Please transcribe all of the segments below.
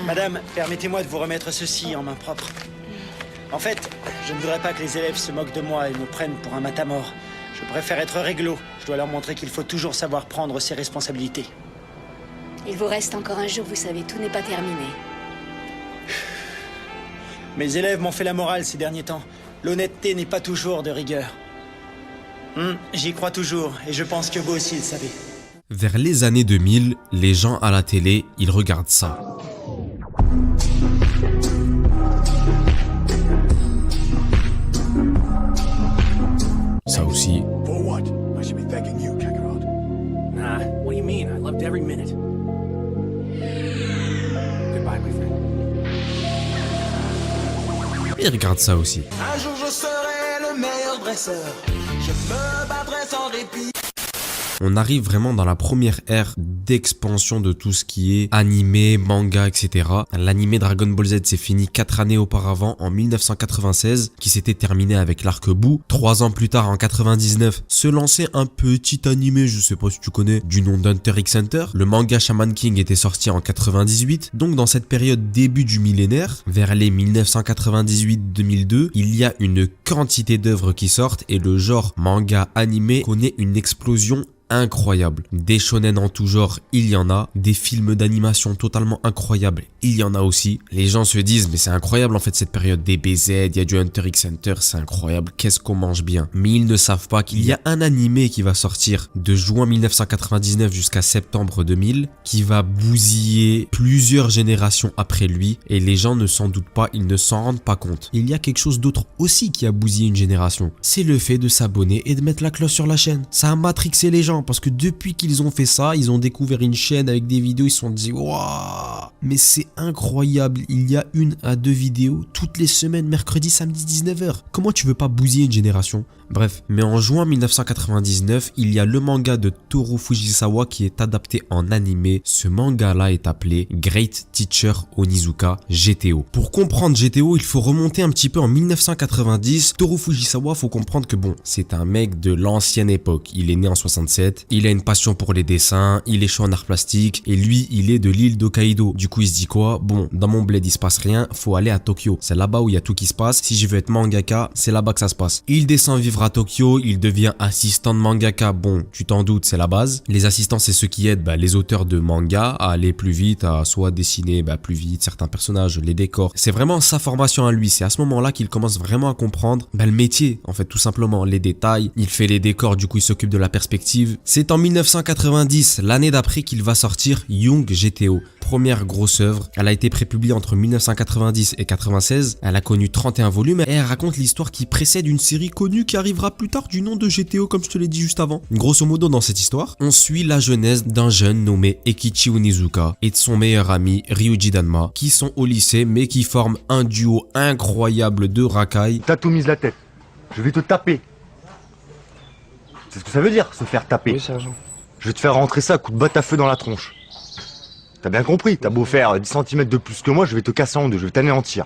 Madame, permettez-moi de vous remettre ceci en main propre. En fait, je ne voudrais pas que les élèves se moquent de moi et me prennent pour un matamor. Je préfère être réglo. Je dois leur montrer qu'il faut toujours savoir prendre ses responsabilités. Il vous reste encore un jour, vous savez, tout n'est pas terminé. Mes élèves m'ont fait la morale ces derniers temps. L'honnêteté n'est pas toujours de rigueur. J'y crois toujours, et je pense que vous aussi le savez. Vers les années 2000, les gens à la télé, ils regardent ça. Ça aussi. For what? I should be thanking you, Kakarot. Nah, what do you mean? I loved every minute. Goodbye, my friend. Ils regardent ça aussi. Un jour je serai le meilleur dresseur. Je me battrai sans répit. On arrive vraiment dans la première ère d'expansion de tout ce qui est animé, manga, etc. L'animé Dragon Ball Z s'est fini 4 années auparavant, en 1996, qui s'était terminé avec l'arc Boo. 3 ans plus tard, en 99, se lançait un petit animé, je sais pas si tu connais, du nom d'Hunter x Hunter. Le manga Shaman King était sorti en 98. Donc dans cette période début du millénaire, vers les 1998-2002, il y a une quantité d'œuvres qui sortent et le genre manga animé connaît une explosion incroyable. Des shonen en tout genre, il y en a. Des films d'animation totalement incroyables, il y en a aussi. Les gens se disent, mais c'est incroyable en fait cette période DBZ, il y a du Hunter x Hunter, c'est incroyable, qu'est-ce qu'on mange bien. Mais ils ne savent pas qu'il y a un animé qui va sortir de juin 1999 jusqu'à septembre 2000, qui va bousiller plusieurs générations après lui, et les gens ne s'en doutent pas, ils ne s'en rendent pas compte. Il y a quelque chose d'autre aussi qui a bousillé une génération. C'est le fait de s'abonner et de mettre la cloche sur la chaîne. Ça a matrixé les gens. Parce que depuis qu'ils ont fait ça, ils ont découvert une chaîne avec des vidéos, ils se sont dit waouh, mais c'est incroyable, il y a 1 à 2 vidéos toutes les semaines, mercredi, samedi, 19h. Comment tu veux pas bousiller une génération? Bref, mais en juin 1999, il y a le manga de Toru Fujisawa qui est adapté en animé. Ce manga-là est appelé Great Teacher Onizuka GTO. Pour comprendre GTO, il faut remonter un petit peu en 1990. Toru Fujisawa, faut comprendre que bon, c'est un mec de l'ancienne époque. Il est né en 67, il a une passion pour les dessins, il est chaud en art plastique et lui, il est de l'île d'Hokkaido. Du coup, il se dit quoi? Bon, dans mon bled, il se passe rien, faut aller à Tokyo. C'est là-bas où il y a tout qui se passe. Si je veux être mangaka, c'est là-bas que ça se passe. Il descend vivre à Tokyo, il devient assistant de mangaka. Bon, tu t'en doutes, c'est la base. Les assistants, c'est ceux qui aident les auteurs de manga à aller plus vite, à soit dessiner plus vite certains personnages, les décors. C'est vraiment sa formation à lui. C'est à ce moment-là qu'il commence vraiment à comprendre le métier, en fait, tout simplement, les détails. Il fait les décors, du coup, il s'occupe de la perspective. C'est en 1990, l'année d'après, qu'il va sortir Young GTO. Première grosse œuvre. Elle a été prépubliée entre 1990 et 96. Elle a connu 31 volumes et elle raconte l'histoire qui précède une série connue qui arrivera plus tard du nom de GTO, comme je te l'ai dit juste avant. Grosso modo, dans cette histoire, on suit la jeunesse d'un jeune nommé Ekichi Onizuka et de son meilleur ami Ryuji Danma, qui sont au lycée mais qui forment un duo incroyable de racailles. T'as tout mis la tête. Je vais te taper. C'est ce que ça veut dire, se faire taper. Oui, sergent. Je vais te faire rentrer ça à coups de batte à feu dans la tronche. T'as bien compris, t'as beau faire 10 cm de plus que moi, je vais te casser en deux, je vais t'anéantir.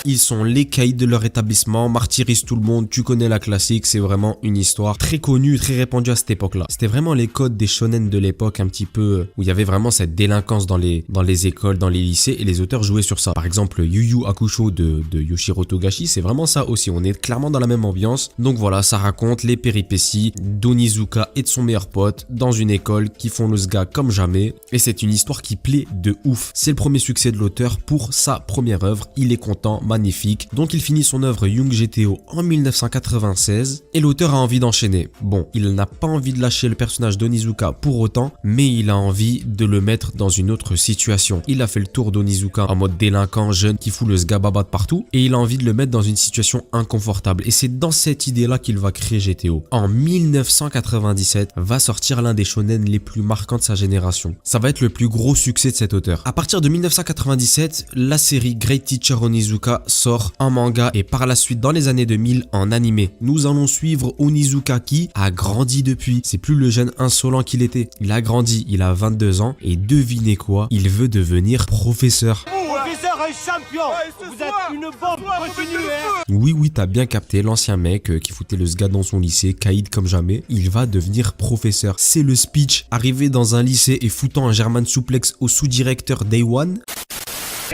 Ils sont les caïds de leur établissement, martyrisent tout le monde, tu connais la classique, c'est vraiment une histoire très connue, très répandue à cette époque-là. C'était vraiment les codes des shonen de l'époque, un petit peu, où il y avait vraiment cette délinquance dans les écoles, dans les lycées, et les auteurs jouaient sur ça. Par exemple, Yu Yu Hakusho de Yoshiro Togashi, c'est vraiment ça aussi, on est clairement dans la même ambiance. Donc voilà, ça raconte les péripéties d'Onizuka et de son meilleur pote dans une école qui font le sga comme jamais, et c'est une histoire qui plaît de ouf. C'est le premier succès de l'auteur pour sa première œuvre, il est content, magnifique. Donc il finit son œuvre Young GTO en 1996 et l'auteur a envie d'enchaîner. Bon, il n'a pas envie de lâcher le personnage d'Onizuka pour autant, mais il a envie de le mettre dans une autre situation. Il a fait le tour d'Onizuka en mode délinquant, jeune, qui fout le sgababa de partout, et il a envie de le mettre dans une situation inconfortable. Et c'est dans cette idée-là qu'il va créer GTO. En 1997 va sortir l'un des shonen les plus marquants de sa génération. Ça va être le plus gros succès de cet auteur. À partir de 1997, la série Great Teacher Onizuka sort en manga et par la suite dans les années 2000 en animé. Nous allons suivre Onizuka qui a grandi depuis. C'est plus le jeune insolent qu'il était. Il a grandi, il a 22 ans et devinez quoi, il veut devenir professeur. Professeur champion, vous êtes une bombe, continuez. Oui, t'as bien capté, l'ancien mec qui foutait le sga dans son lycée, caïd comme jamais, il va devenir professeur. C'est le speech, arrivé dans un lycée et foutant un German suplex au sous-directeur Day One.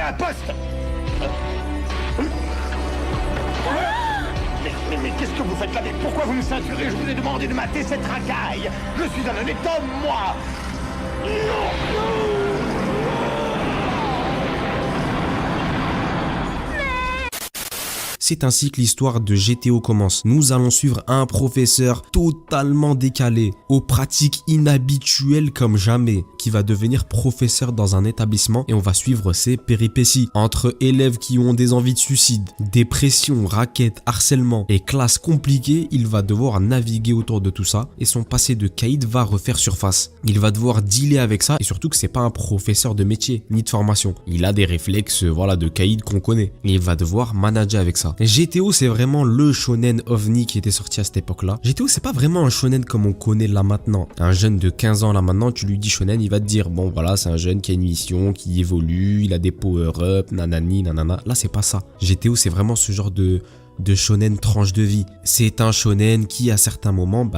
un poste. Mais qu'est-ce que vous faites là? Mais pourquoi vous me ceinturez? Je vous ai demandé de mater cette racaille. Je suis un honnête homme, moi. C'est ainsi que l'histoire de GTO commence. Nous allons suivre un professeur totalement décalé, aux pratiques inhabituelles comme jamais, qui va devenir professeur dans un établissement et on va suivre ses péripéties. Entre élèves qui ont des envies de suicide, dépression, raquettes, harcèlement et classes compliquées, il va devoir naviguer autour de tout ça et son passé de caïd va refaire surface. Il va devoir dealer avec ça et surtout que c'est pas un professeur de métier ni de formation. Il a des réflexes de caïd qu'on connaît et il va devoir manager avec ça. GTO c'est vraiment le shonen ovni qui était sorti à cette époque-là. GTO c'est pas vraiment un shonen comme on connaît là maintenant. Un jeune de 15 ans là maintenant, tu lui dis shonen, il va te dire bon voilà c'est un jeune qui a une mission, qui évolue, il a des power-up, nanani nanana. Là c'est pas ça. GTO c'est vraiment ce genre de shonen tranche de vie. C'est un shonen qui à certains moments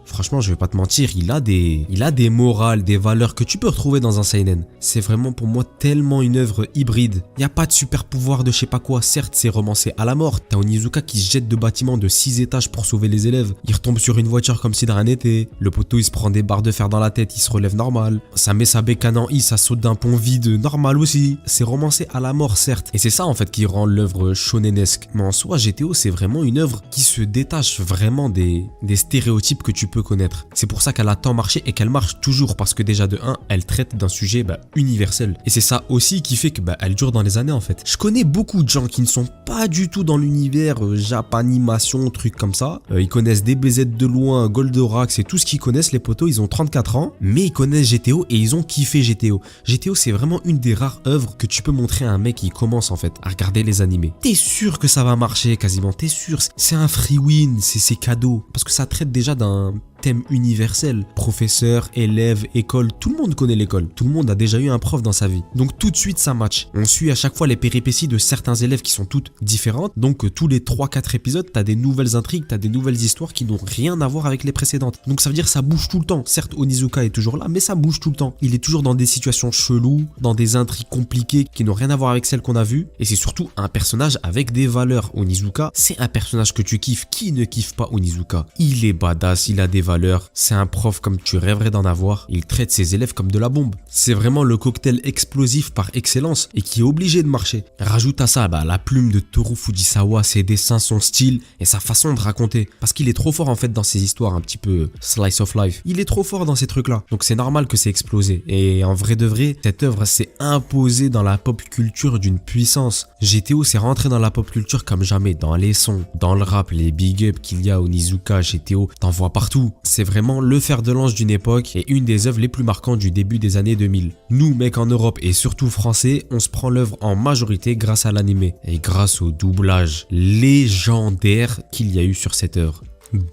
franchement, je vais pas te mentir, il a des morales, des valeurs que tu peux retrouver dans un seinen. C'est vraiment pour moi tellement une œuvre hybride. Il y a pas de super pouvoir de je sais pas quoi. Certes, c'est romancé à la mort. T'as Onizuka qui se jette de bâtiments de 6 étages pour sauver les élèves. Il retombe sur une voiture comme si de rien n'était. Le poteau, il se prend des barres de fer dans la tête, il se relève normal. Ça met sa bécane en I, ça saute d'un pont vide normal aussi. C'est romancé à la mort, certes. Et c'est ça en fait qui rend l'œuvre shonenesque. Mais en soi, GTO, c'est vraiment une œuvre qui se détache vraiment des stéréotypes que tu peux connaître. C'est pour ça qu'elle a tant marché et qu'elle marche toujours parce que déjà de 1, elle traite d'un sujet universel. Et c'est ça aussi qui fait que elle dure dans les années en fait. Je connais beaucoup de gens qui ne sont pas du tout dans l'univers japanimation, trucs comme ça. Ils connaissent DBZ de loin, Goldorak, c'est tout ce qu'ils connaissent les potos, ils ont 34 ans, mais ils connaissent GTO et ils ont kiffé GTO. GTO c'est vraiment une des rares œuvres que tu peux montrer à un mec qui commence en fait à regarder les animés. T'es sûr que ça va marcher quasiment, t'es sûr, c'est un free win, c'est cadeau, parce que ça traite déjà d'un thème universel. Professeur, élève, école, tout le monde connaît l'école. Tout le monde a déjà eu un prof dans sa vie. Donc tout de suite ça match. On suit à chaque fois les péripéties de certains élèves qui sont toutes différentes. Donc tous les 3-4 épisodes, t'as des nouvelles intrigues, t'as des nouvelles histoires qui n'ont rien à voir avec les précédentes. Donc ça veut dire ça bouge tout le temps. Certes Onizuka est toujours là, mais ça bouge tout le temps. Il est toujours dans des situations cheloues, dans des intrigues compliquées qui n'ont rien à voir avec celles qu'on a vues. Et c'est surtout un personnage avec des valeurs. Onizuka, c'est un personnage que tu kiffes. Qui ne kiffe pas Onizuka? Il est badass, il a des valeurs. C'est un prof comme tu rêverais d'en avoir. Il traite ses élèves comme de la bombe. C'est vraiment le cocktail explosif par excellence et qui est obligé de marcher. Rajoute à ça la plume de Toru Fujisawa, ses dessins, son style et sa façon de raconter. Parce qu'il est trop fort en fait dans ses histoires un petit peu slice of life. Il est trop fort dans ces trucs là. Donc c'est normal que c'est explosé. Et en vrai de vrai, cette œuvre s'est imposée dans la pop culture d'une puissance. GTO s'est rentré dans la pop culture comme jamais. Dans les sons, dans le rap, les big up qu'il y a Onizuka, GTO, t'en vois partout. C'est vraiment le fer de lance d'une époque et une des œuvres les plus marquantes du début des années 2000. Nous, mecs en Europe et surtout français, on se prend l'œuvre en majorité grâce à l'animé et grâce au doublage légendaire qu'il y a eu sur cette œuvre.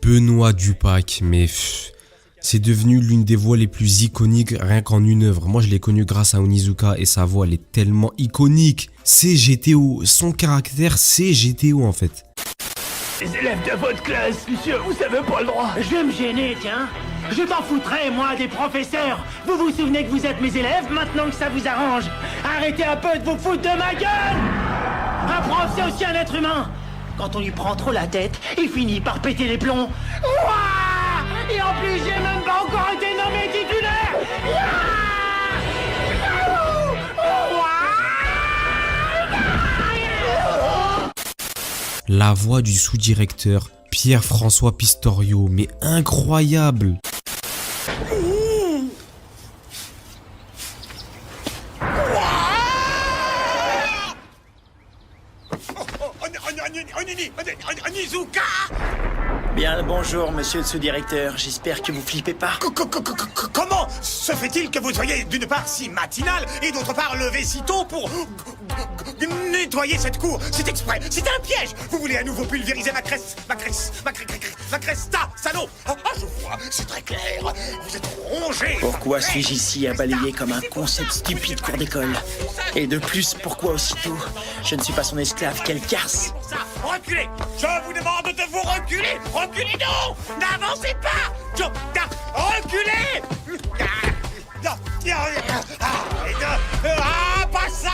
Benoît Dupac, mais c'est devenu l'une des voix les plus iconiques rien qu'en une œuvre. Moi, je l'ai connu grâce à Onizuka et sa voix, elle est tellement iconique. C'est GTO, son caractère, c'est GTO en fait. Les élèves de votre classe, monsieur, vous avez pas le droit. Je vais me gêner, tiens. Je t'en foutrais, moi, des professeurs. Vous vous souvenez que vous êtes mes élèves, maintenant que ça vous arrange? Arrêtez un peu de vous foutre de ma gueule. Un prof, c'est aussi un être humain. Quand on lui prend trop la tête, il finit par péter les plombs. Ouah! Et en plus, j'ai même pas encore été nommé titulaire. La voix du sous-directeur Pierre-François Pistorio, mais incroyable. Onizuka! Bien le bonjour, monsieur le sous-directeur. J'espère que vous flippez pas. Comment se fait-il que vous soyez d'une part si matinal et d'autre part levé si tôt pour nettoyer cette cour? C'est exprès, c'est un piège. Vous voulez à nouveau pulvériser ma cresta, salaud. Je vois, c'est très clair. Vous êtes rongé. Pourquoi suis-je ici à balayer comme un concept stupide cours d'école? Et de plus, pourquoi aussitôt? Je ne suis pas son esclave, quelle garce! Reculez. Je vous demande de vous reculer. Reculez donc. N'avancez pas. Reculez. Pas ça.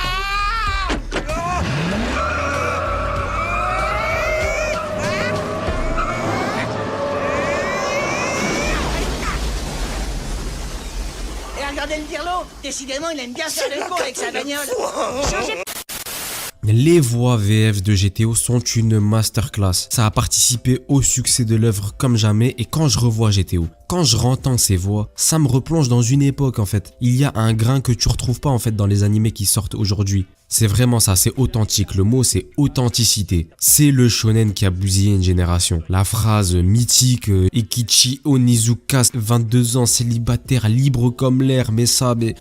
Décidément, il aime bien faire le con avec sa bagnole. Les voix VF de GTO sont une masterclass. Ça a participé au succès de l'œuvre comme jamais et quand je revois GTO, quand je rentends ces voix, ça me replonge dans une époque en fait. Il y a un grain que tu retrouves pas en fait dans les animés qui sortent aujourd'hui. C'est vraiment ça, c'est authentique. Le mot c'est authenticité. C'est le shonen qui a bousillé une génération. La phrase mythique Ekichi Onizuka, 22 ans, célibataire, libre comme l'air, mais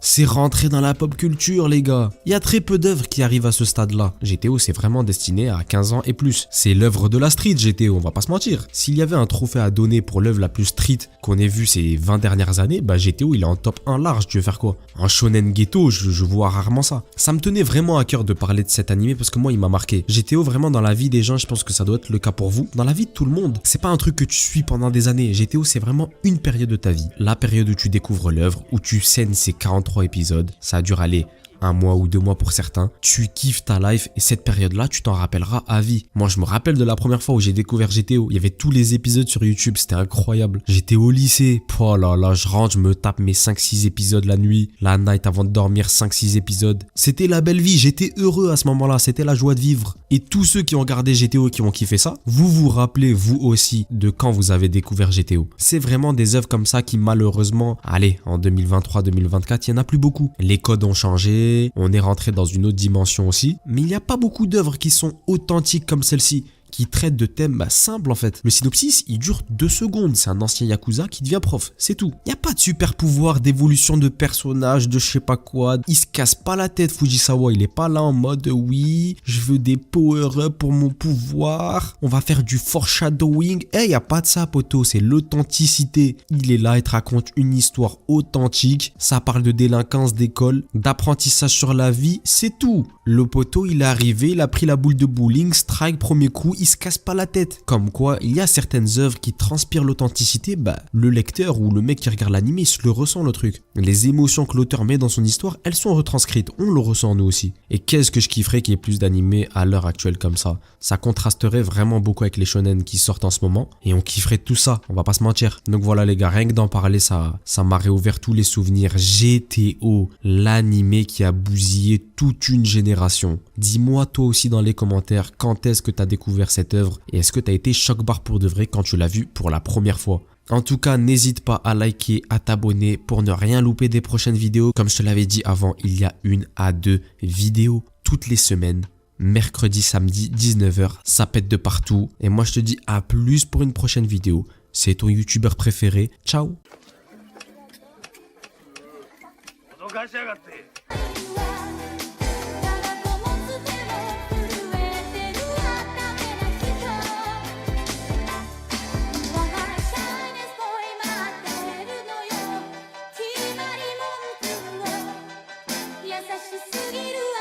c'est rentré dans la pop culture les gars. Il y a très peu d'œuvres qui arrivent à ce stade-là. GTO c'est vraiment destiné à 15 ans et plus. C'est l'œuvre de la street GTO, on va pas se mentir. S'il y avait un trophée à donner pour l'œuvre la plus street qu'on ait vu ces 20 dernières années, bah GTO il est en top 1 large, tu veux faire quoi? En shonen ghetto, je vois rarement ça. Ça me tenait vraiment à cœur de parler de cet animé parce que moi il m'a marqué. GTO vraiment dans la vie des gens, je pense que ça doit être le cas pour vous. Dans la vie de tout le monde, c'est pas un truc que tu suis pendant des années. GTO c'est vraiment une période de ta vie. La période où tu découvres l'œuvre, où tu saignes ces 43 épisodes, ça a dû aller 1 mois ou 2 mois pour certains, tu kiffes ta life et cette période-là, tu t'en rappelleras à vie. Moi, je me rappelle de la première fois où j'ai découvert GTO. Il y avait tous les épisodes sur YouTube, c'était incroyable. J'étais au lycée. Oh là là, je rentre, je me tape mes 5-6 épisodes la nuit, la night avant de dormir, 5-6 épisodes. C'était la belle vie, j'étais heureux à ce moment-là, c'était la joie de vivre. Et tous ceux qui ont regardé GTO et qui ont kiffé ça, vous vous rappelez vous aussi de quand vous avez découvert GTO. C'est vraiment des œuvres comme ça qui malheureusement, allez, en 2023-2024, il y en a plus beaucoup. Les codes ont changé, on est rentré dans une autre dimension aussi, mais il n'y a pas beaucoup d'œuvres qui sont authentiques comme celle-ci, qui traite de thèmes simples en fait. Le synopsis, il dure 2 secondes. C'est un ancien Yakuza qui devient prof, c'est tout. Il n'y a pas de super pouvoir, d'évolution de personnage, de je sais pas quoi. Il se casse pas la tête, Fujisawa. Il est pas là en mode oui, je veux des power-up pour mon pouvoir. On va faire du foreshadowing. Il n'y a pas de ça, poteau. C'est l'authenticité. Il est là et te raconte une histoire authentique. Ça parle de délinquance d'école, d'apprentissage sur la vie, c'est tout. Le poteau, il est arrivé, il a pris la boule de bowling, strike, premier coup, il se casse pas la tête. Comme quoi, il y a certaines œuvres qui transpirent l'authenticité, le lecteur ou le mec qui regarde l'anime, il se le ressent le truc. Les émotions que l'auteur met dans son histoire, elles sont retranscrites, on le ressent nous aussi. Et qu'est-ce que je kifferais qu'il y ait plus d'animés à l'heure actuelle comme ça. Ça contrasterait vraiment beaucoup avec les shonen qui sortent en ce moment, et on kifferait tout ça, on va pas se mentir. Donc voilà les gars, rien que d'en parler, ça m'a réouvert tous les souvenirs. GTO, l'animé qui a bousillé toute une génération. Dis-moi toi aussi dans les commentaires quand est-ce que tu as découvert cette œuvre et est-ce que tu as été choc-barre pour de vrai quand tu l'as vu pour la première fois. En tout cas, n'hésite pas à liker, à t'abonner pour ne rien louper des prochaines vidéos. Comme je te l'avais dit avant, il y a 1 à 2 vidéos toutes les semaines. Mercredi, samedi, 19h, ça pète de partout. Et moi je te dis à plus pour une prochaine vidéo. C'est ton youtubeur préféré. Ciao.優しすぎる